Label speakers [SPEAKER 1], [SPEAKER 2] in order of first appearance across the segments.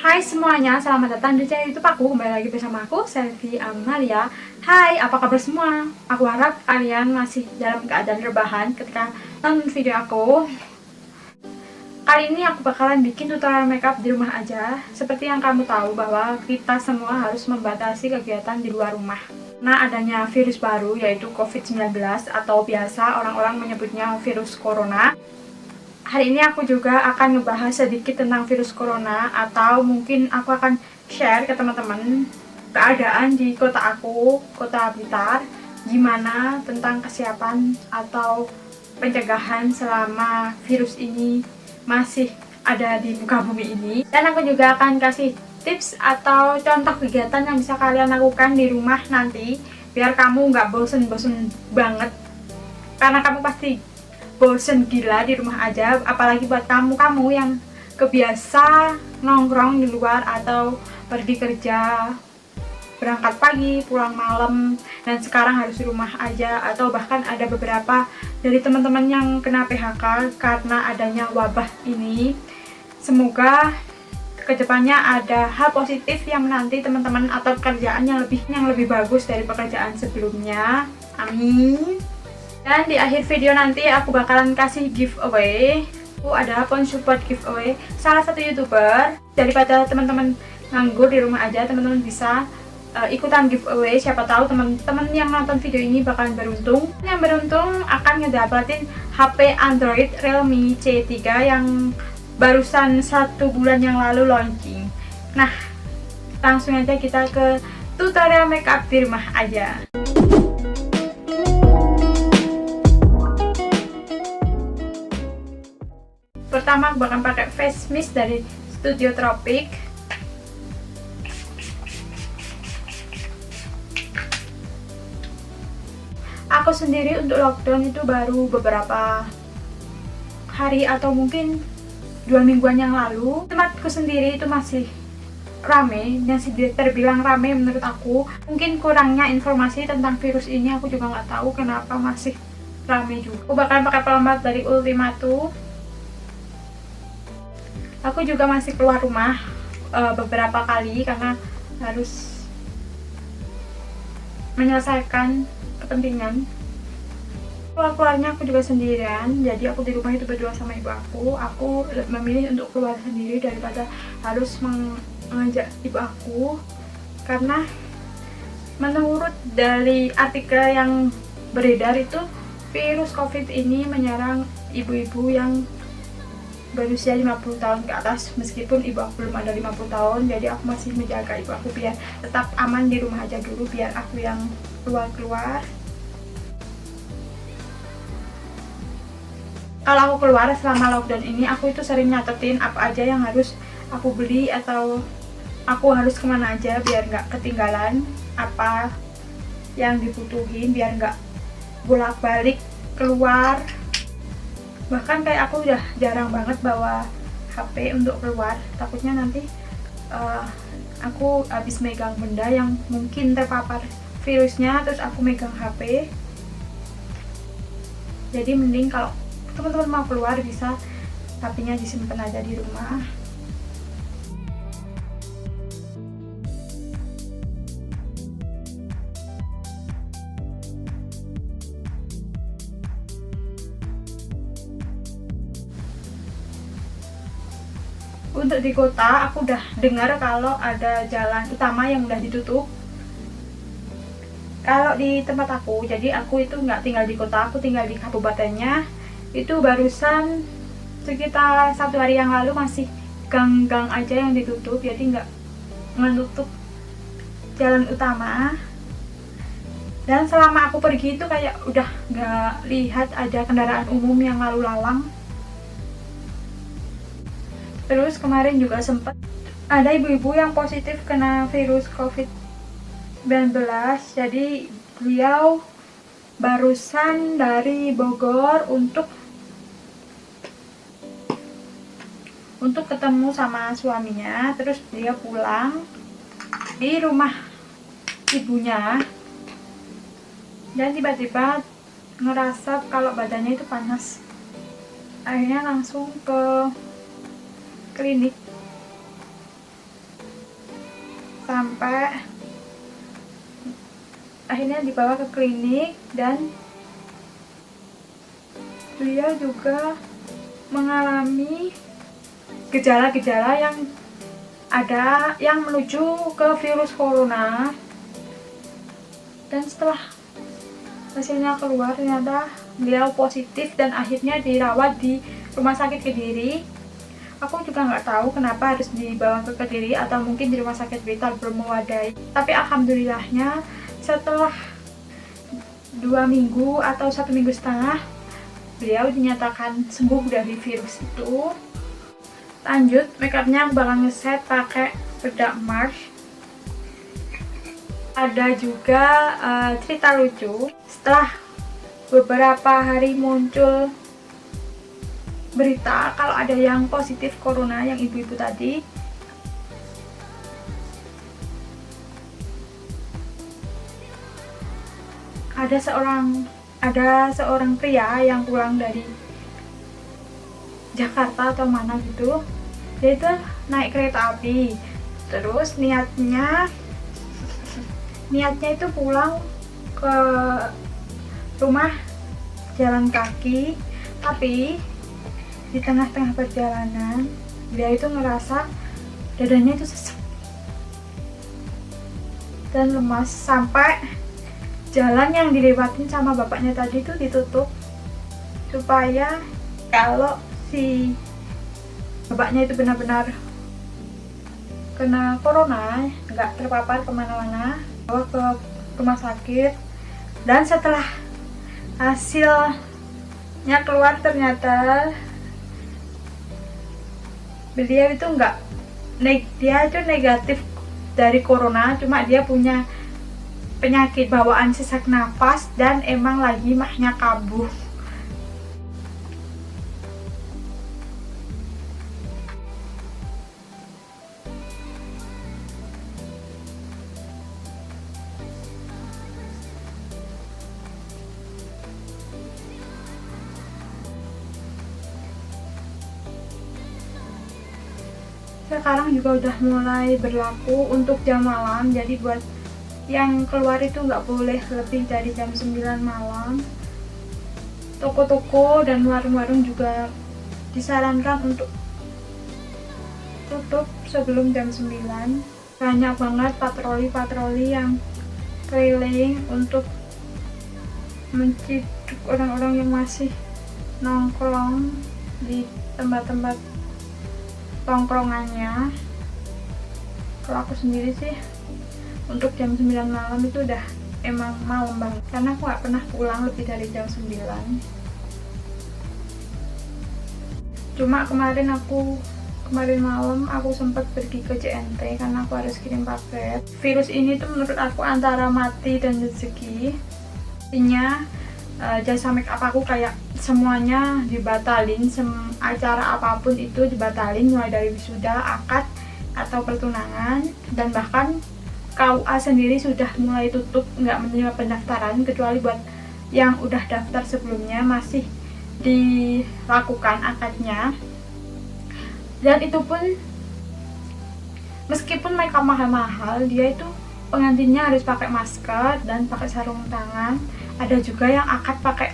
[SPEAKER 1] Hai semuanya, selamat datang di channel YouTube aku. Kembali lagi bersama aku, Selvi Amalia. Hai, apa kabar semua? Aku harap kalian masih dalam keadaan rebahan ketika nonton video aku. Kali ini aku bakalan bikin tutorial makeup di rumah aja. Seperti yang kamu tahu bahwa kita semua harus membatasi kegiatan di luar rumah. Nah, adanya virus baru yaitu COVID-19 atau biasa orang-orang menyebutnya virus corona. Hari ini aku juga akan ngebahas sedikit tentang virus corona, atau mungkin aku akan share ke teman-teman keadaan di kota aku, kota Blitar, gimana tentang kesiapan atau pencegahan selama virus ini masih ada di muka bumi ini. Dan aku juga akan kasih tips atau contoh kegiatan yang bisa kalian lakukan di rumah nanti biar kamu nggak bosen-bosen banget, karena kamu pasti bosen gila di rumah aja, apalagi buat kamu yang kebiasa nongkrong di luar atau pergi kerja, berangkat pagi pulang malam, dan sekarang harus di rumah aja. Atau bahkan ada beberapa dari teman-teman yang kena PHK karena adanya wabah ini. Semoga kedepannya ada hal positif yang menanti teman-teman atau pekerjaan yang lebih bagus dari pekerjaan sebelumnya. Amin. Dan di akhir video nanti aku bakalan kasih giveaway. Aku ada akun support giveaway salah satu YouTuber. Daripada teman-teman nganggur di rumah aja, teman-teman bisa ikutan giveaway. Siapa tahu teman-teman yang nonton video ini bakalan beruntung. Yang beruntung akan ngedapatin HP Android Realme C3 yang barusan 1 bulan yang lalu launching. Nah, langsung aja kita ke tutorial makeup di rumah aja. Pertama aku bakal pakai face mist dari Studio Tropic. Aku sendiri untuk lockdown itu baru beberapa hari atau mungkin 2 mingguan yang lalu. Tempatku sendiri itu masih rame, dan terbilang rame menurut aku. Mungkin kurangnya informasi tentang virus ini, aku juga nggak tahu kenapa masih rame juga. Aku bakal pakai pelembab dari Ultimato. Aku juga masih keluar rumah beberapa kali karena harus menyelesaikan kepentingan. Keluarnya aku juga sendirian, jadi aku di rumah itu berdua sama ibu aku. Aku memilih untuk keluar sendiri daripada harus mengajak ibu aku, karena menurut dari artikel yang beredar itu virus COVID ini menyerang ibu-ibu yang berusia 50 tahun ke atas. Meskipun ibu aku belum ada 50 tahun, jadi aku masih menjaga ibu aku biar tetap aman di rumah aja dulu, biar aku yang keluar. Kalau aku keluar selama lockdown ini, aku itu sering nyatetin apa aja yang harus aku beli atau aku harus kemana aja, biar nggak ketinggalan apa yang dibutuhin, biar nggak bolak-balik keluar. Bahkan kayak aku udah jarang banget bawa HP untuk keluar, takutnya nanti aku habis megang benda yang mungkin terpapar virusnya, terus aku megang HP. Jadi mending kalau teman-teman mau keluar bisa HP-nya disimpan aja di rumah. Untuk di kota, aku udah dengar kalau ada jalan utama yang udah ditutup. Kalau di tempat aku, jadi aku itu nggak tinggal di kota, aku tinggal di kabupatennya. Itu barusan sekitar 1 hari yang lalu masih gang-gang aja yang ditutup, jadi nggak menutup jalan utama. Dan selama aku pergi itu kayak udah nggak lihat ada kendaraan umum yang lalu lalang. Terus kemarin juga sempat ada ibu-ibu yang positif kena virus COVID-19. Jadi beliau barusan dari Bogor untuk ketemu sama suaminya. Terus dia pulang di rumah ibunya, dan tiba-tiba ngerasa kalau badannya itu panas. Akhirnya langsung ke klinik. sampai akhirnya dibawa ke klinik, dan beliau juga mengalami gejala-gejala yang menuju ke virus corona. Dan setelah hasilnya keluar, ternyata beliau positif dan akhirnya dirawat di rumah sakit Kediri. Aku juga nggak tahu kenapa harus dibawa ke Kediri, atau mungkin di rumah sakit Blitar belum mewadai. Tapi alhamdulillahnya setelah 2 minggu atau 1,5 minggu beliau dinyatakan sembuh dari virus itu. Lanjut, makeupnya aku bakal ngeset pakai bedak March. Ada juga cerita lucu. Setelah beberapa hari muncul berita kalau ada yang positif corona, yang ibu-ibu tadi, ada seorang pria yang pulang dari Jakarta atau mana gitu. Dia itu naik kereta api, terus niatnya itu pulang ke rumah jalan kaki, tapi di tengah-tengah perjalanan dia itu ngerasa dadanya itu sesek dan lemas, sampai jalan yang dilewatin sama bapaknya tadi itu ditutup supaya kalau si bapaknya itu benar-benar kena corona, nggak terpapar kemana-mana, bawa ke rumah sakit. Dan setelah hasilnya keluar, ternyata beliau itu dia itu negatif dari corona, cuma dia punya penyakit bawaan sesak nafas dan emang lagi mahnya kambuh. Sekarang juga udah mulai berlaku untuk jam malam, jadi buat yang keluar itu nggak boleh lebih dari jam 9 malam. Toko-toko dan warung-warung juga disarankan untuk tutup sebelum jam 9. Banyak banget patroli-patroli yang keliling untuk menciduk orang-orang yang masih nongkrong di tempat-tempat tongkrongannya. Kalau aku sendiri sih untuk jam 9 malam itu udah emang malam banget, karena aku gak pernah pulang lebih dari jam 9. Cuma kemarin malam aku sempat pergi ke JNT karena aku harus kirim paket. Virus ini tuh menurut aku antara mati dan rezeki. Intinya jasa make up aku kayak semuanya dibatalin, acara apapun itu dibatalin, mulai dari wisuda, akad, atau pertunangan. Dan bahkan KUA sendiri sudah mulai tutup, nggak menerima pendaftaran, kecuali buat yang udah daftar sebelumnya masih dilakukan akadnya. Dan itu pun meskipun make up mahal-mahal, dia itu pengantinnya harus pakai masker dan pakai sarung tangan. Ada juga yang akad pakai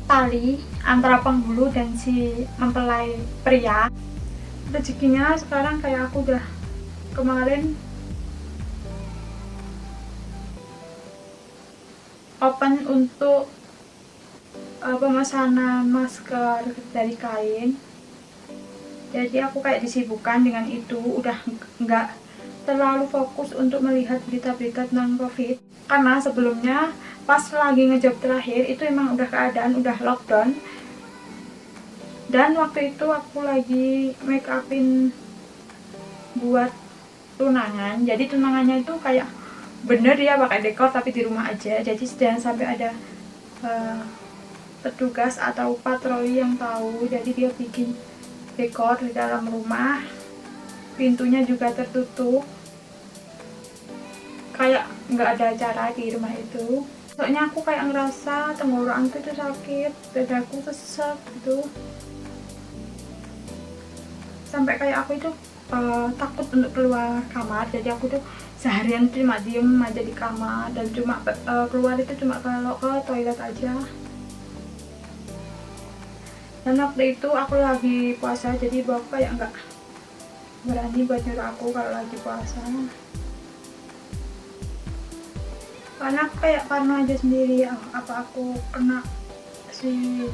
[SPEAKER 1] tali antara penghulu dan si mempelai pria. Rezekinya sekarang kayak aku udah kemarin open untuk pemesanan masker dari kain. Jadi aku kayak disibukkan dengan itu, udah nggak terlalu fokus untuk melihat berita-berita tentang COVID. Karena sebelumnya pas lagi ngejob terakhir itu emang udah keadaan udah lockdown. Dan waktu itu aku lagi make upin buat tunangan. Jadi tunangannya itu kayak bener dia pakai dekor tapi di rumah aja. Jadi jangan sampai ada petugas atau patroli yang tahu. Jadi dia bikin dekor di dalam rumah, pintunya juga tertutup, kayak nggak ada acara di rumah itu. Soalnya aku kayak ngerasa tenggorokanku itu sakit, dadaku sesek gitu, sampai kayak aku itu takut untuk keluar kamar, jadi aku tuh seharian cuma diem aja di kamar dan cuma keluar itu cuma kalau ke toilet aja. Dan waktu itu aku lagi puasa, jadi bapak kayak nggak berani buat nyuruh aku kalau lagi puasa, karena aku kayak parno aja sendiri, apa aku kena si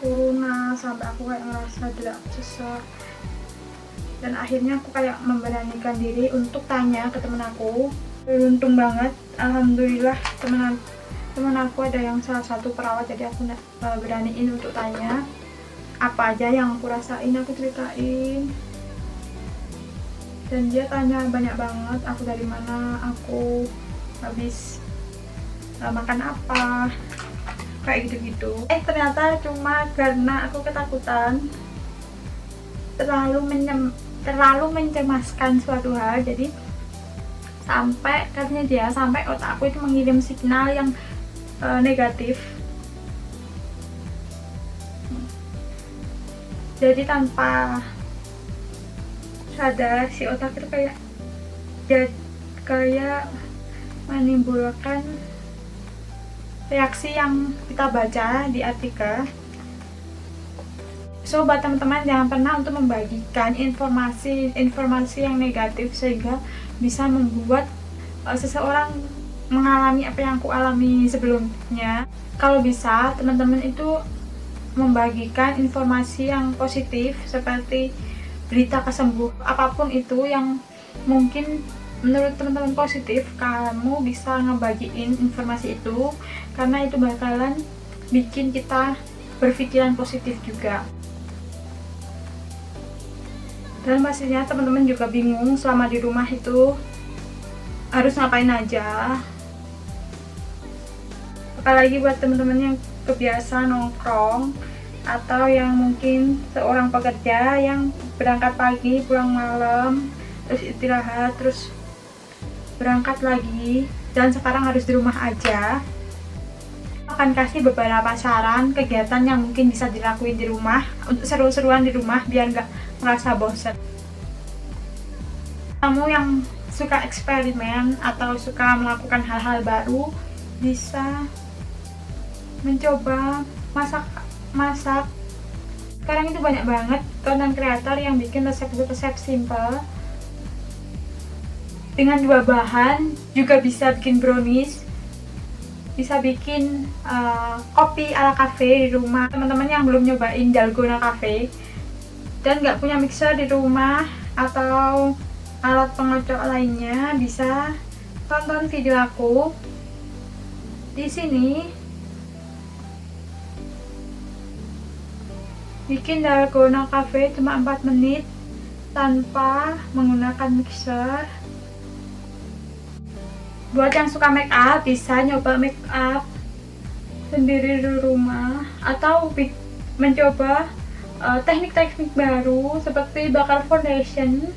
[SPEAKER 1] corona sampai aku kayak ngerasa tidak sesak. Dan akhirnya aku kayak memberanikan diri untuk tanya ke temen aku. Beruntung banget, alhamdulillah temen aku ada yang salah satu perawat, jadi aku beraniin untuk tanya apa aja yang aku rasain, aku ceritain. Dan dia tanya banyak banget, aku dari mana, aku habis makan apa, kayak gitu-gitu. Ternyata cuma karena aku ketakutan, terlalu mencemaskan suatu hal, jadi sampai katanya dia sampai otakku itu mengirim signal yang negatif. Jadi tanpa sadar si otak itu kayak menimbulkan reaksi yang kita baca di artikel. So, buat teman-teman jangan pernah untuk membagikan informasi yang negatif sehingga bisa membuat seseorang mengalami apa yang aku alami sebelumnya. Kalau bisa, teman-teman itu membagikan informasi yang positif seperti berita kesembuhan, apapun itu yang mungkin menurut teman-teman positif, kamu bisa ngebagiin informasi itu karena itu bakalan bikin kita berpikiran positif juga. Dan pastinya teman-teman juga bingung selama di rumah itu harus ngapain aja. Apalagi buat teman-teman yang kebiasa nongkrong atau yang mungkin seorang pekerja yang berangkat pagi, pulang malam, terus istirahat, terus berangkat lagi, dan sekarang harus di rumah aja. Akan kasih beberapa saran kegiatan yang mungkin bisa dilakuin di rumah untuk seru-seruan di rumah biar nggak merasa bosan. Kamu yang suka eksperimen atau suka melakukan hal-hal baru bisa mencoba masak. Sekarang itu banyak banget konten kreator yang bikin resep simple dengan 2 bahan, juga bisa bikin brownies, bisa bikin kopi ala cafe di rumah. Teman-teman yang belum nyobain dalgona cafe dan nggak punya mixer di rumah atau alat pengocok lainnya, bisa tonton video aku di sini. Bikin dalgona cafe cuma 4 menit tanpa menggunakan mixer. Buat yang suka make up, bisa nyoba make up sendiri di rumah atau mencoba teknik-teknik baru seperti bakar foundation,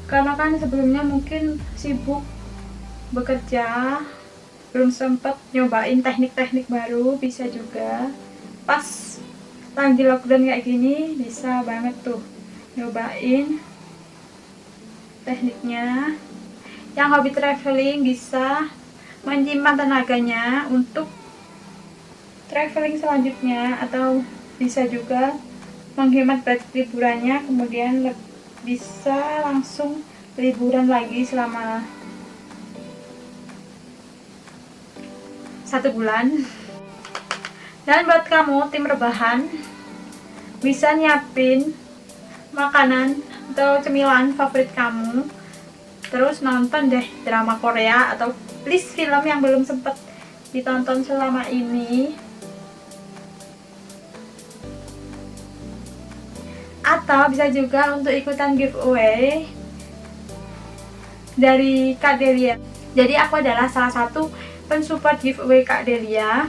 [SPEAKER 1] karena kan sebelumnya mungkin sibuk bekerja belum sempat nyobain teknik-teknik baru. Bisa juga pas lagi lockdown kayak gini, bisa banget tuh nyobain tekniknya. Yang hobi traveling bisa menyimpan tenaganya untuk traveling selanjutnya, atau bisa juga menghemat budget liburannya, kemudian bisa langsung liburan lagi selama 1 bulan. Dan buat kamu tim rebahan, bisa nyiapin makanan atau cemilan favorit kamu, terus nonton deh drama Korea atau list film yang belum sempat ditonton selama ini. Atau bisa juga untuk ikutan giveaway dari Kak Delia. Jadi aku adalah salah satu pensupport giveaway Kak Delia,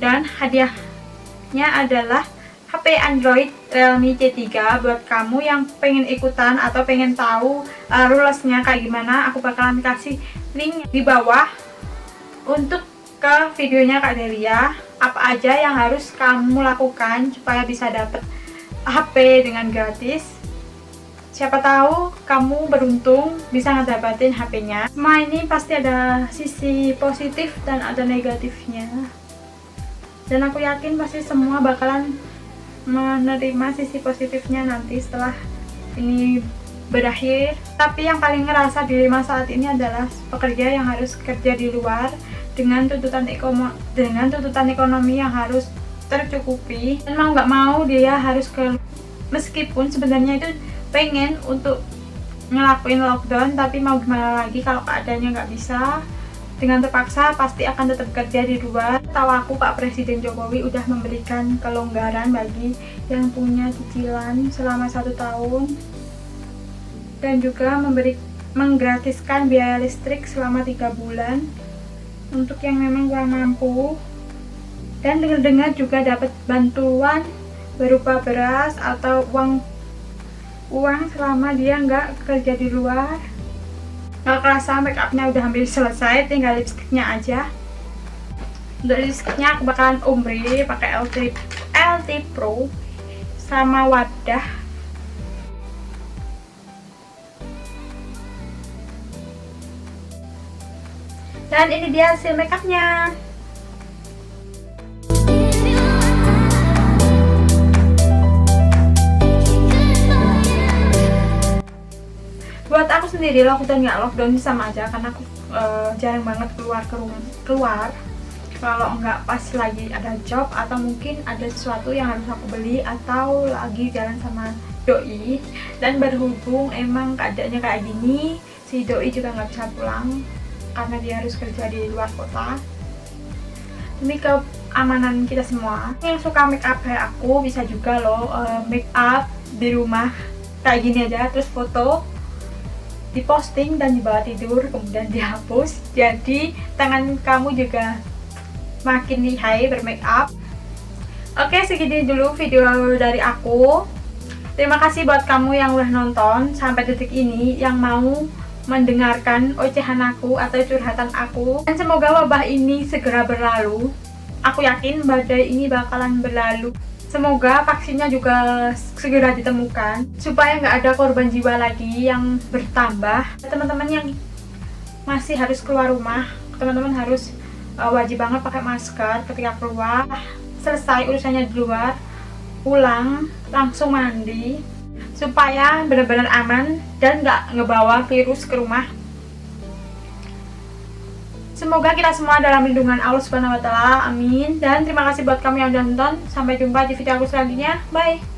[SPEAKER 1] dan hadiahnya adalah HP Android Realme C3. Buat kamu yang pengen ikutan atau pengen tahu rulesnya kayak gimana, aku bakalan kasih link di bawah untuk ke videonya Kak Delia. Apa aja yang harus kamu lakukan supaya bisa dapet HP dengan gratis. Siapa tahu kamu beruntung bisa ngedapatin HP-nya. Semua ini pasti ada sisi positif dan ada negatifnya. Dan aku yakin pasti semua bakalan menerima sisi positifnya nanti setelah ini berakhir. Tapi yang paling ngerasa dilema saat ini adalah pekerja yang harus kerja di luar dengan tuntutan ekonomi yang harus tercukupi, dan mau nggak mau dia harus meskipun sebenarnya itu pengen untuk ngelakuin lockdown, tapi mau gimana lagi kalau keadaannya nggak bisa, dengan terpaksa pasti akan tetap kerja di luar. Tahu aku Pak Presiden Jokowi udah memberikan kelonggaran bagi yang punya cicilan selama 1 tahun, dan juga menggratiskan biaya listrik selama 3 bulan untuk yang memang kurang mampu. Dan dengar-dengar juga dapat bantuan berupa beras atau uang selama dia nggak kerja di luar. Nggak kerasa make upnya udah hampir selesai, tinggal lipstiknya aja. Untuk lipstiknya aku bakalan ombre pakai LT Pro sama wadah. Dan ini dia hasil make upnya. Buat aku sendiri lockdown nggak lockdown sama aja, karena aku jarang banget keluar kalau nggak pas lagi ada job atau mungkin ada sesuatu yang harus aku beli atau lagi jalan sama doi. Dan berhubung emang keadaannya kayak gini, si doi juga nggak bisa pulang karena dia harus kerja di luar kota. Demi keamanan kita semua, yang suka make up kayak aku bisa juga loh make up di rumah kayak gini aja, terus foto diposting dan dibawa tidur kemudian dihapus, jadi tangan kamu juga makin lihai bermake up. Oke, segini dulu video dari aku. Terima kasih buat kamu yang udah nonton sampai detik ini, yang mau mendengarkan ocehan aku atau curhatan aku, dan semoga wabah ini segera berlalu. Aku yakin badai ini bakalan berlalu. Semoga vaksinnya juga segera ditemukan supaya nggak ada korban jiwa lagi yang bertambah. Teman-teman yang masih harus keluar rumah, teman-teman harus wajib banget pakai masker ketika keluar. Selesai urusannya di luar, pulang langsung mandi supaya benar-benar aman dan nggak ngebawa virus ke rumah. Semoga kita semua dalam lindungan Allah Subhanahu wa Ta'ala, amin. Dan terima kasih buat kamu yang udah nonton. Sampai jumpa di video aku selanjutnya. Bye.